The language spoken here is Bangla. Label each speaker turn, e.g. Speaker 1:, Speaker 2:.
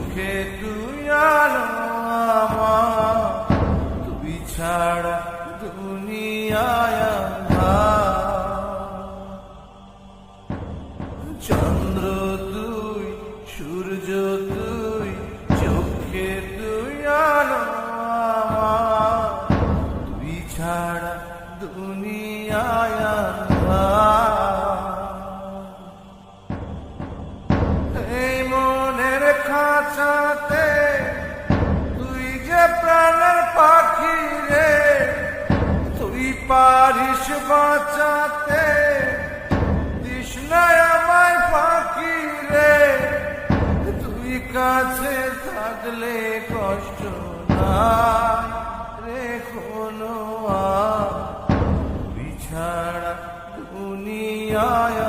Speaker 1: চোখে তুই আলো আমার, তুই ছাড়া দুনিয়ায় চন্দ্র তুই, সূর্য তুই, চোখে তুই আলো আমার, তুই ছাড়া দুনিয়ায় এই মনের খাঁচাতে তুই যে প্রাণের পাখি রে, তুই পারিস বাঁচাতে, তৃষ্ণায় আমায় ফাঁকি রে, তুই কাছে থাকলে কষ্ট নাই রে কোনো তুই ছাড়া দুনিয়ায়